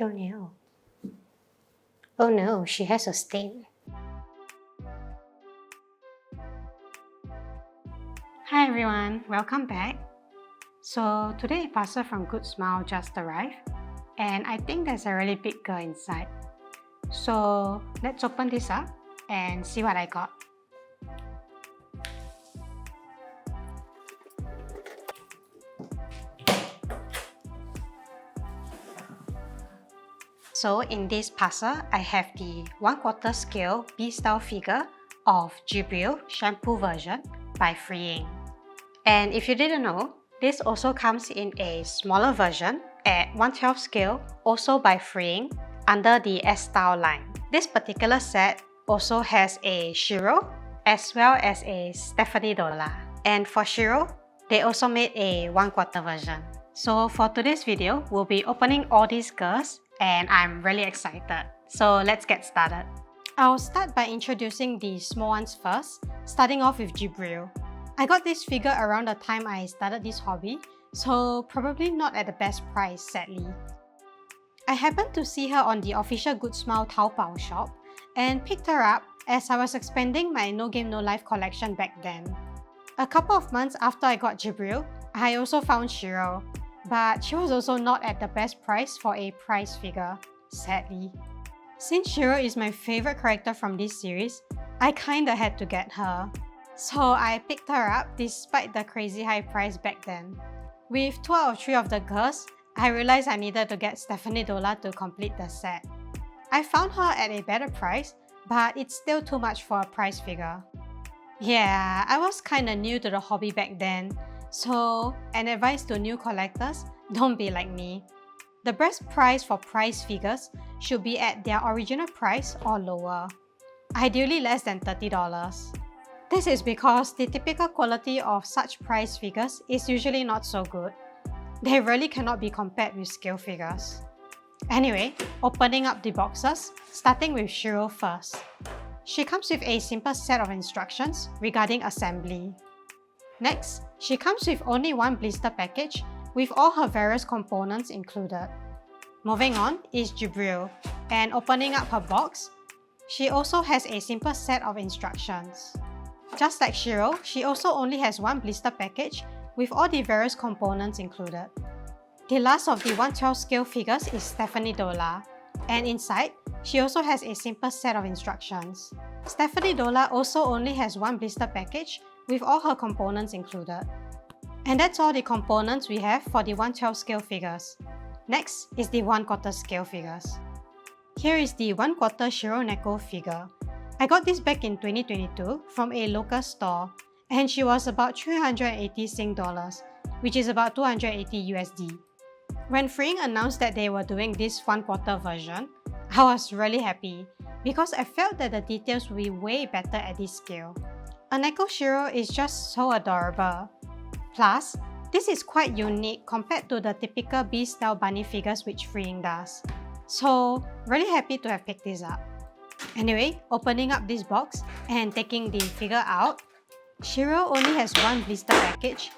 Oh no. Oh no, she has a stain. Hi everyone, welcome back. So today a parcel from Good Smile just arrived and I think there's a really big girl inside. So let's open this up and see what I got. So in this parcel, I have the 1/4 scale B-style figure of Jibril Shampoo version by Freeing. And if you didn't know, this also comes in a smaller version at 1/12 scale, also by Freeing, under the S-style line. This particular set also has a Shiro as well as a Stephanie Dola. And for Shiro, they also made a 1/4 version. So for today's video, we'll be opening all these girls and I'm really excited. So let's get started. I'll start by introducing the small ones first, starting off with Jibril. I got this figure around the time I started this hobby, so probably not at the best price, sadly. I happened to see her on the official Good Smile Taobao shop and picked her up as I was expanding my No Game No Life collection back then. A couple of months after I got Jibril, I also found Shiro, but she was also not at the best price for a prize figure, sadly. Since Shiro is my favorite character from this series, I kinda had to get her. So I picked her up despite the crazy high price back then. With 2 out of 3 of the girls, I realized I needed to get Stephanie Dola to complete the set. I found her at a better price, but it's still too much for a prize figure. Yeah, I was kinda new to the hobby back then, so an advice to new collectors, don't be like me. The best price for prize figures should be at their original price or lower, ideally less than $30. This is because the typical quality of such prize figures is usually not so good. They really cannot be compared with scale figures. Anyway, opening up the boxes, starting with Shiro first. She comes with a simple set of instructions regarding assembly. Next, she comes with only one blister package with all her various components included. Moving on is Jibril, and opening up her box, she also has a simple set of instructions. Just like Shiro, she also only has one blister package with all the various components included. The last of the 1/12 scale figures is Stephanie Dola, and inside, she also has a simple set of instructions. Stephanie Dola also only has one blister package with all her components included. And that's all the components we have for the 1/12 scale figures. Next is the 1/4 scale figures. Here is the 1/4 Shiro Neko figure. I got this back in 2022 from a local store, and she was about 380 Sing dollars, which is about 280 USD. When Freeing announced that they were doing this 1/4 version, I was really happy because I felt that the details would be way better at this scale. A Neko Shiro is just so adorable. Plus, this is quite unique compared to the typical B-style bunny figures which Freeing does. So, really happy to have picked this up. Anyway, opening up this box and taking the figure out, Shiro only has one blister package,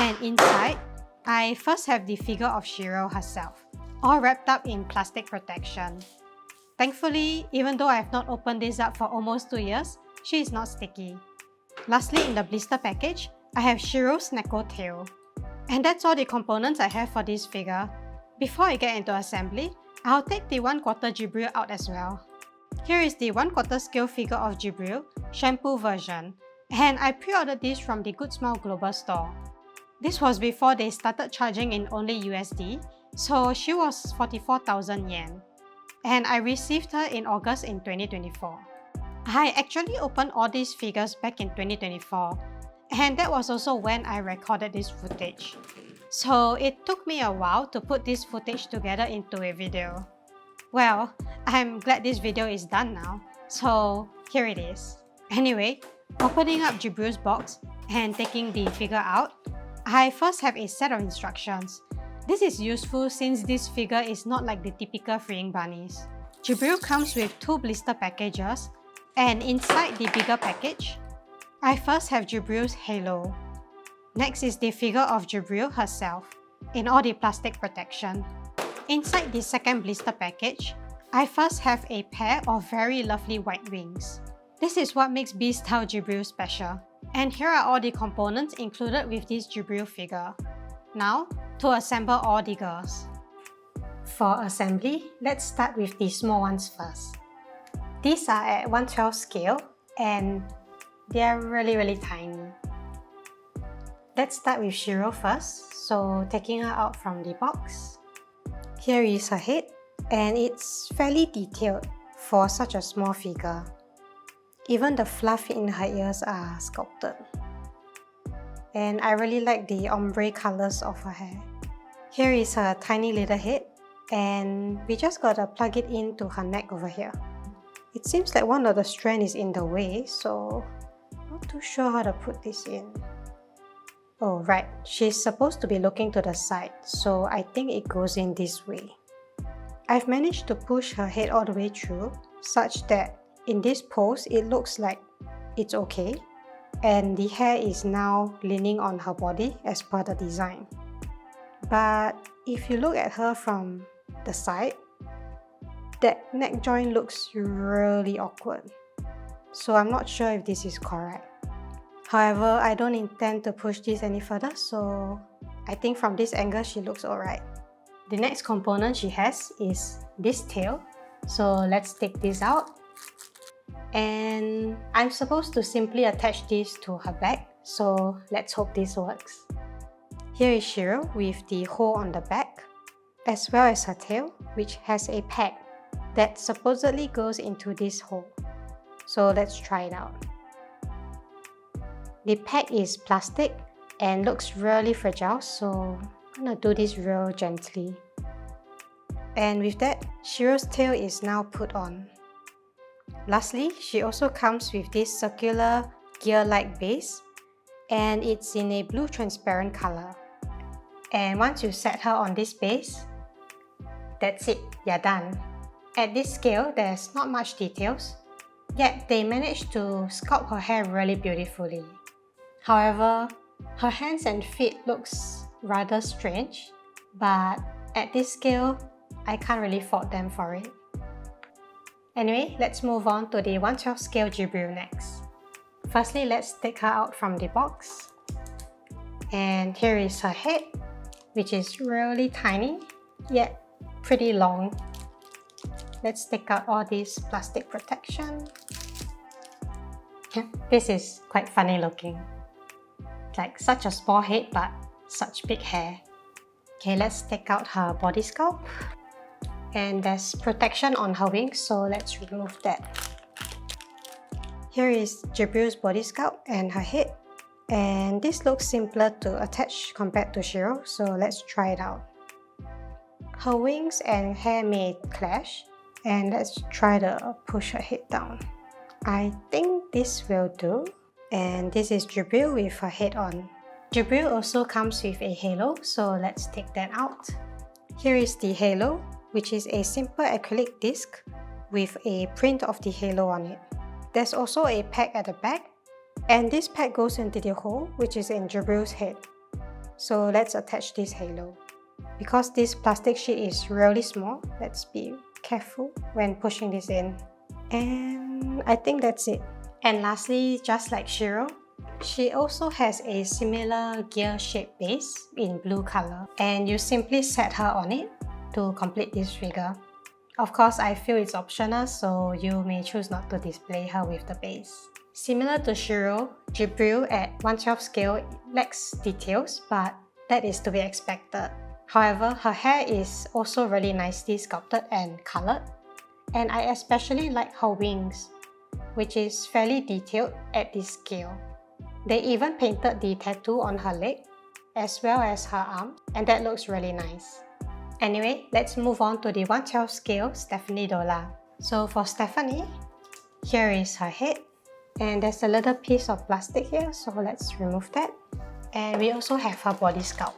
and inside, I first have the figure of Shiro herself, all wrapped up in plastic protection. Thankfully, even though I have not opened this up for almost 2 years, she is not sticky. Lastly, in the blister package, I have Shiro's Neko tail. And that's all the components I have for this figure. Before I get into assembly, I'll take the 1/4 Jibril out as well. Here is the 1/4 scale figure of Jibril, Shampoo version, and I pre-ordered this from the Good Smile Global store. This was before they started charging in only USD, so she was 44,000 yen. And I received her in August in 2024. I actually opened all these figures back in 2024, and that was also when I recorded this footage. So it took me a while to put this footage together into a video. Well, I'm glad this video is done now, so here it is. Anyway, opening up Jibril's box and taking the figure out, I first have a set of instructions. This is useful since this figure is not like the typical Freeing bunnies. Jibril comes with 2 blister packages, and inside the bigger package, I first have Jibril's halo. Next is the figure of Jibril herself, in all the plastic protection. Inside the second blister package, I first have a pair of very lovely white wings. This is what makes bstyle Jibril special. And here are all the components included with this Jibril figure. Now, to assemble all the girls. For assembly, let's start with the small ones first. These are at 1/12 scale and they are really tiny. Let's start with Shiro first, so taking her out from the box. Here is her head, and it's fairly detailed for such a small figure. Even the fluff in her ears are sculpted. And I really like the ombre colors of her hair. Here is her tiny little head, and we just gotta plug it into her neck over here. It seems like one of the strands is in the way, so not too sure how to put this in. Oh right, she's supposed to be looking to the side, so I think it goes in this way. I've managed to push her head all the way through, such that in this pose it looks like it's okay, and the hair is now leaning on her body as per the design. But if you look at her from the side, that neck joint looks really awkward. So I'm not sure if this is correct. However, I don't intend to push this any further, so I think from this angle she looks alright. The next component she has is this tail. So let's take this out. And I'm supposed to simply attach this to her back, so let's hope this works. Here is Shiro with the hole on the back, as well as her tail, which has a peg that supposedly goes into this hole. So let's try it out. The peg is plastic and looks really fragile, so I'm gonna do this real gently. And with that, Shiro's tail is now put on. Lastly, she also comes with this circular gear-like base, and it's in a blue transparent color. And once you set her on this base, that's it, you're done. At this scale, there's not much details, yet they managed to sculpt her hair really beautifully. However, her hands and feet looks rather strange, but at this scale, I can't really fault them for it. Anyway, let's move on to the 1/12 scale Jibril next. Firstly, let's take her out from the box. And here is her head, which is really tiny, yet pretty long. Let's take out all this plastic protection. This is quite funny looking. Like such a small head, but such big hair. Okay, let's take out her body sculpt. And there's protection on her wings, so let's remove that. Here is Jibril's body sculpt and her head. And this looks simpler to attach compared to Shiro, so let's try it out. Her wings and hair may clash, and let's try to push her head down. I think this will do. And this is Jibril with her head on. Jibril also comes with a halo, so let's take that out. Here is the halo, which is a simple acrylic disc with a print of the halo on it. There's also a peg at the back, and this peg goes into the hole, which is in Jibril's head. So let's attach this halo. Because this plastic sheet is really small, let's be careful when pushing this in. And I think that's it. And lastly, just like Shiro, she also has a similar gear-shaped base in blue color, and you simply set her on it to complete this figure. Of course, I feel it's optional, so you may choose not to display her with the base. Similar to Shiro, Jibril at 1/12 scale lacks details, but that is to be expected. However, her hair is also really nicely sculpted and colored, and I especially like her wings, which is fairly detailed at this scale. They even painted the tattoo on her leg as well as her arm, and that looks really nice. Anyway, let's move on to the 1/12 scale Stephanie Dola. So for Stephanie, here is her head, and there's a little piece of plastic here, so let's remove that. And we also have her body sculpt.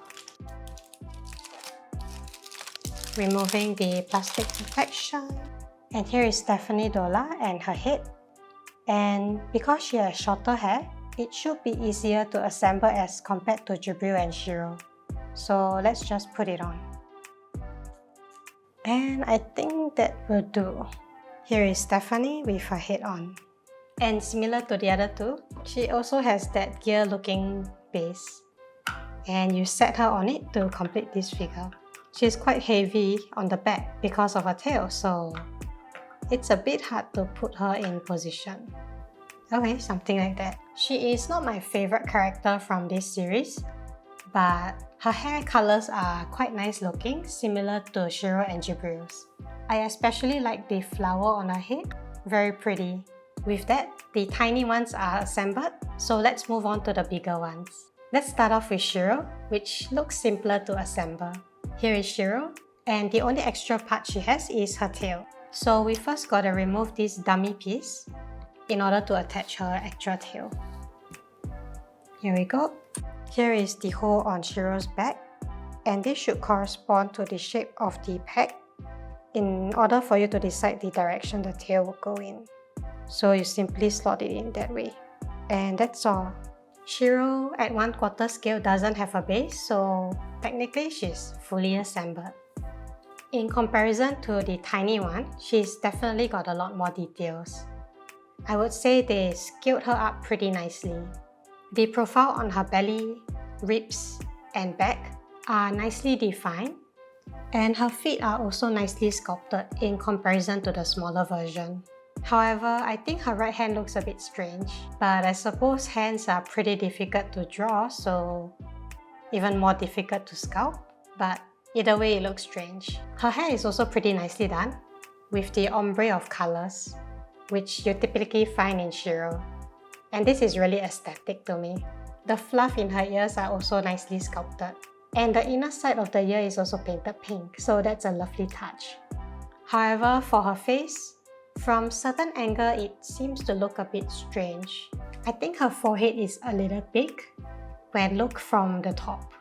Removing the plastic protection. And here is Stephanie Dola and her head. And because she has shorter hair, it should be easier to assemble as compared to Jibril and Shiro. So let's just put it on. And I think that will do. Here is Stephanie with her head on. And similar to the other two, she also has that gear looking base. And you set her on it to complete this figure. She's quite heavy on the back because of her tail, so it's a bit hard to put her in position. Okay, something like that. She is not my favorite character from this series, but her hair colors are quite nice looking, similar to Shiro and Jibril's. I especially like the flower on her head, very pretty. With that, the tiny ones are assembled, so let's move on to the bigger ones. Let's start off with Shiro, which looks simpler to assemble. Here is Shiro, and the only extra part she has is her tail. So we first gotta remove this dummy piece in order to attach her actual tail. Here we go. Here is the hole on Shiro's back, and this should correspond to the shape of the peg in order for you to decide the direction the tail will go in. So you simply slot it in that way. And that's all. Shiro at 1/4 scale doesn't have a base, so technically she's fully assembled. In comparison to the tiny one, she's definitely got a lot more details. I would say they scaled her up pretty nicely. The profile on her belly, ribs, and back are nicely defined, and her feet are also nicely sculpted in comparison to the smaller version. However, I think her right hand looks a bit strange, but I suppose hands are pretty difficult to draw, so even more difficult to sculpt, but either way it looks strange. Her hair is also pretty nicely done, with the ombre of colors, which you typically find in Shiro. And this is really aesthetic to me. The fluff in her ears are also nicely sculpted. And the inner side of the ear is also painted pink, so that's a lovely touch. However, for her face, from certain angle it seems to look a bit strange. I think her forehead is a little big when looked from the top,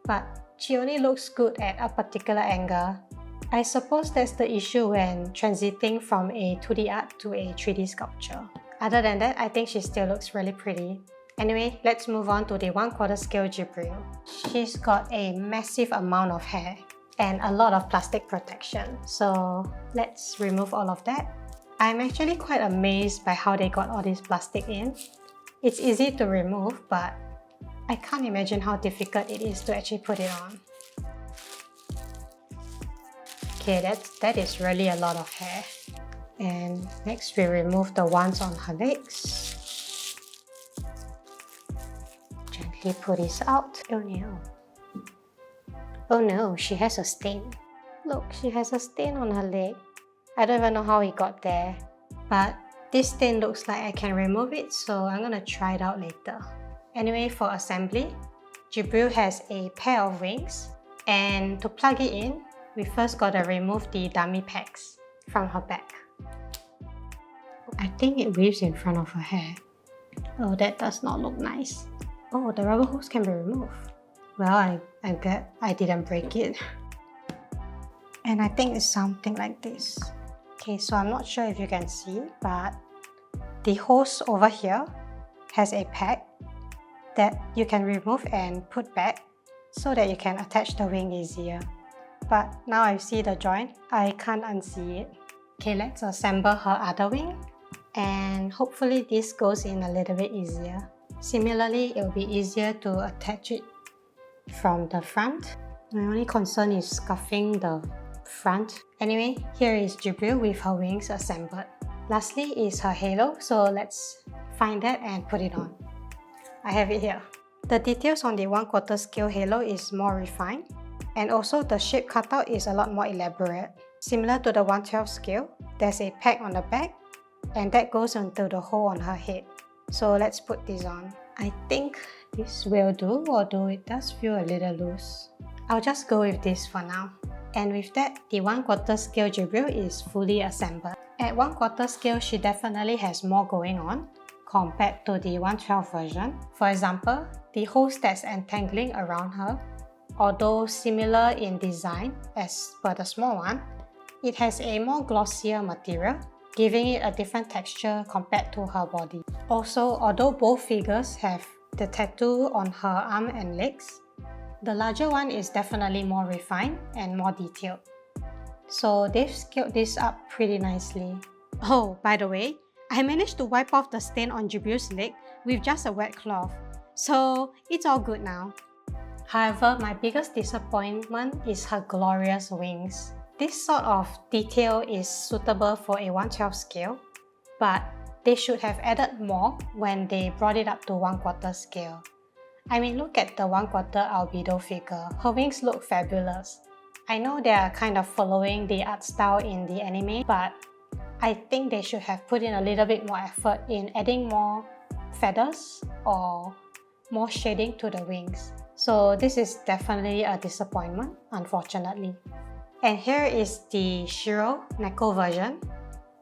but she only looks good at a particular angle. I suppose that's the issue when transiting from a 2D art to a 3D sculpture. Other than that, I think she still looks really pretty. Anyway, let's move on to the 1/4 scale Jibril. She's got a massive amount of hair and a lot of plastic protection, so let's remove all of that. I'm actually quite amazed by how they got all this plastic in. It's easy to remove, but I can't imagine how difficult it is to actually put it on. Okay, that is really a lot of hair. And next we remove the ones on her legs. Gently pull this out. Oh no. Oh no, she has a stain. Look, she has a stain on her leg. I don't even know how it got there. But this stain looks like I can remove it, so I'm gonna try it out later. Anyway, for assembly, Jibril has a pair of wings, and to plug it in, we first gotta remove the dummy pegs from her back. I think it weaves in front of her hair. Oh, that does not look nice. Oh, the rubber hose can be removed. Well, I'm glad I didn't break it. And I think it's something like this. Okay, so I'm not sure if you can see, but the hose over here has a peg that you can remove and put back so that you can attach the wing easier. But now I see the joint, I can't unsee it. Okay, let's assemble her other wing, and hopefully this goes in a little bit easier. Similarly, it will be easier to attach it from the front. My only concern is scuffing the front. Anyway, here is Jibril with her wings assembled. Lastly is her halo, so let's find that and put it on. I have it here. The details on the 1/4 scale halo is more refined, and also the shape cutout is a lot more elaborate. Similar to the 1/12 scale, there's a peg on the back, and that goes into the hole on her head. So let's put this on. I think this will do, although it does feel a little loose. I'll just go with this for now. And with that, the 1/4 scale Jibril is fully assembled. At 1/4 scale, she definitely has more going on compared to the 1/12 version. For example, the hose that's entangling around her, although similar in design as per the small one, it has a more glossier material, giving it a different texture compared to her body. Also, although both figures have the tattoo on her arm and legs, the larger one is definitely more refined and more detailed. So they've scaled this up pretty nicely. Oh, by the way, I managed to wipe off the stain on Jibril's leg with just a wet cloth, so it's all good now. However, my biggest disappointment is her glorious wings. This sort of detail is suitable for a 1/12 scale, but they should have added more when they brought it up to 1/4 scale. I mean, look at the 1/4 albedo figure. Her wings look fabulous. I know they are kind of following the art style in the anime, but I think they should have put in a little bit more effort in adding more feathers or more shading to the wings. So this is definitely a disappointment, unfortunately. And here is the Shiro Neko version,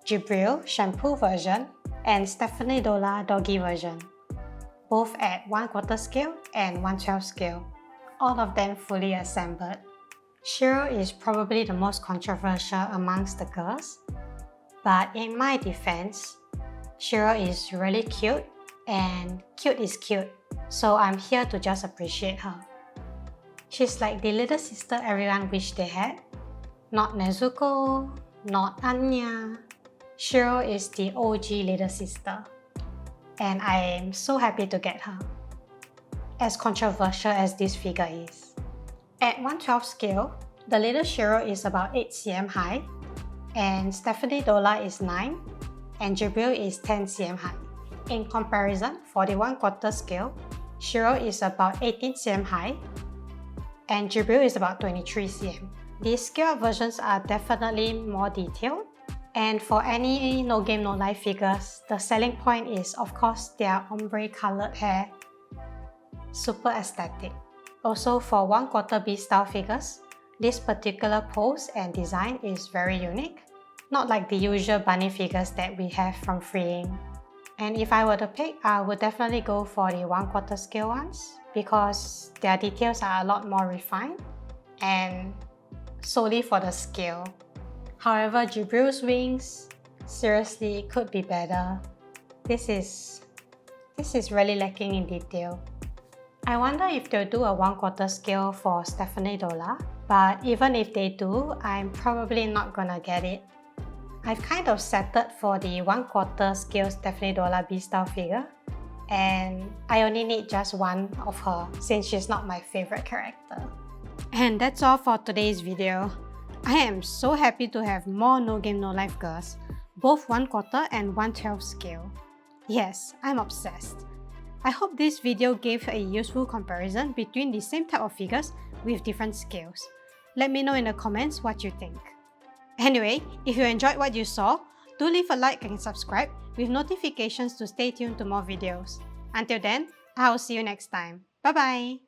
Jibril Shampoo version, and Stephanie Dola Doggy version, both at 1/4 scale and 1/12 scale, all of them fully assembled. Shiro is probably the most controversial amongst the girls, but in my defense, Shiro is really cute, and cute is cute, so I'm here to just appreciate her. She's like the little sister everyone wished they had. Not Nezuko, not Anya. Shiro is the OG little sister, and I am so happy to get her, as controversial as this figure is. At 1/12 scale, the little Shiro is about 8 cm high, and Stephanie Dola is 9, and Jibril is 10 cm high. In comparison, for the 1/4 scale, Shiro is about 18 cm high, and Jibril is about 23 cm. These scale-up versions are definitely more detailed, and for any No Game No Life figures, the selling point is of course their ombre colored hair. Super aesthetic. Also for 1/4 bstyle figures, this particular pose and design is very unique, not like the usual bunny figures that we have from Freeing. And if I were to pick, I would definitely go for the 1/4 scale ones because their details are a lot more refined and solely for the scale. However, Jibril's wings, seriously, could be better. This is really lacking in detail. I wonder if they'll do a 1/4 scale for Stephanie Dola, but even if they do, I'm probably not gonna get it. I've kind of settled for the 1/4 scale Stephanie Dola B-style figure, and I only need just one of her since she's not my favorite character. And that's all for today's video. I am so happy to have more No Game No Life girls, both 1/4 and 1/12 scale. Yes, I'm obsessed. I hope this video gave a useful comparison between the same type of figures with different scales. Let me know in the comments what you think. Anyway, if you enjoyed what you saw, do leave a like and subscribe with notifications to stay tuned to more videos. Until then, I'll see you next time. Bye bye!